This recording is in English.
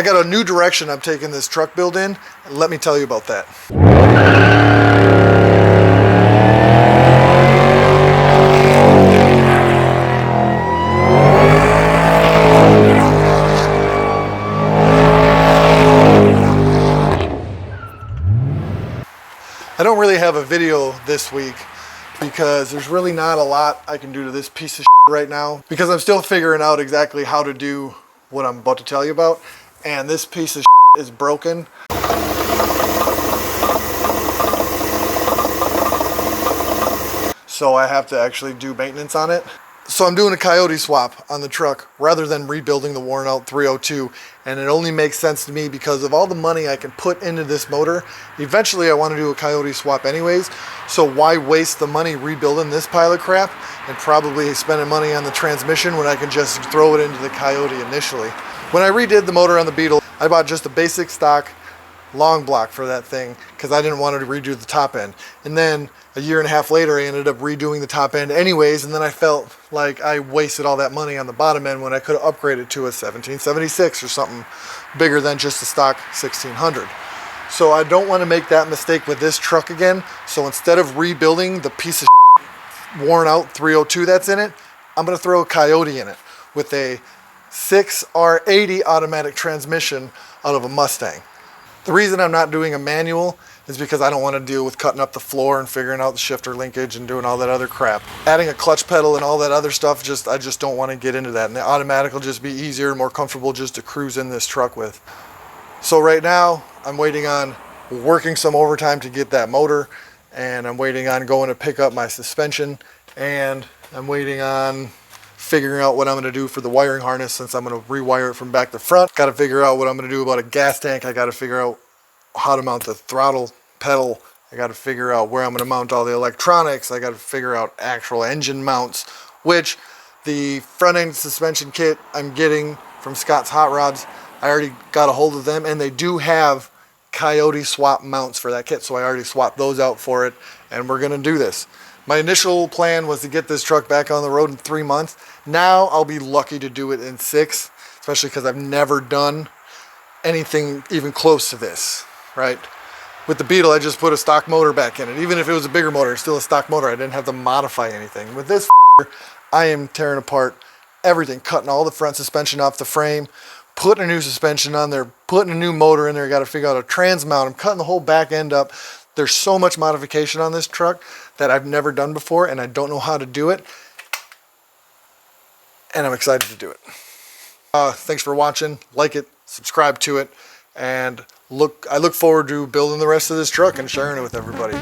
I got a new direction I'm taking this truck build in, and let me tell you about that. I don't really have a video this week because there's really not a lot I can do to this piece of shit right now, because I'm still figuring out exactly how to do what I'm about to tell you about, and this piece of shit is broken. So I have to actually do maintenance on it. So I'm doing a coyote swap on the truck rather than rebuilding the worn out 302, and it only makes sense to me because of all the money I can put into this motor. Eventually I want to do a coyote swap anyways, so why waste the money rebuilding this pile of crap and probably spending money on the transmission when I can just throw it into the coyote initially. When I redid the motor on the Beetle, I bought just a basic stock long block for that thing because I didn't want to redo the top end. And then a year and a half later I ended up redoing the top end anyways, and then I felt like I wasted all that money on the bottom end when I could have upgraded to a 1776 or something bigger than just a stock 1600. So I don't want to make that mistake with this truck again. So instead of rebuilding the piece of worn out 302 that's in it, I'm going to throw a coyote in it with a 6R80 automatic transmission out of a Mustang. The reason I'm not doing a manual is because I don't want to deal with cutting up the floor and figuring out the shifter linkage and doing all that other crap. Adding a clutch pedal and all that other stuff, I just don't want to get into that. And the automatic will just be easier and more comfortable just to cruise in this truck with. So right now, I'm waiting on working some overtime to get that motor, and I'm waiting on going to pick up my suspension, and I'm waiting on figuring out what I'm going to do for the wiring harness, since I'm going to rewire it from back to front. Got to figure out what I'm going to do about a gas tank. I got to figure out how to mount the throttle pedal. I got to figure out where I'm going to mount all the electronics. I got to figure out actual engine mounts, which the front end suspension kit I'm getting from Scott's Hot Rods, I already got a hold of them, and they do have coyote swap mounts for that kit, so I already swapped those out for it, and we're going to do this. My initial plan was to get this truck back on the road in 3 months. Now I'll be lucky to do it in 6, especially because I've never done anything even close to this, right? With the Beetle, I just put a stock motor back in it. Even if it was a bigger motor, it's still a stock motor. I didn't have to modify anything. With this, I am tearing apart everything, cutting all the front suspension off the frame, putting a new suspension on there, putting a new motor in there. I got to figure out a trans mount. I'm cutting the whole back end up. There's so much modification on this truck that I've never done before, and I don't know how to do it. And I'm excited to do it. Thanks for watching. Like it, subscribe to it, and I look forward to building the rest of this truck and sharing it with everybody.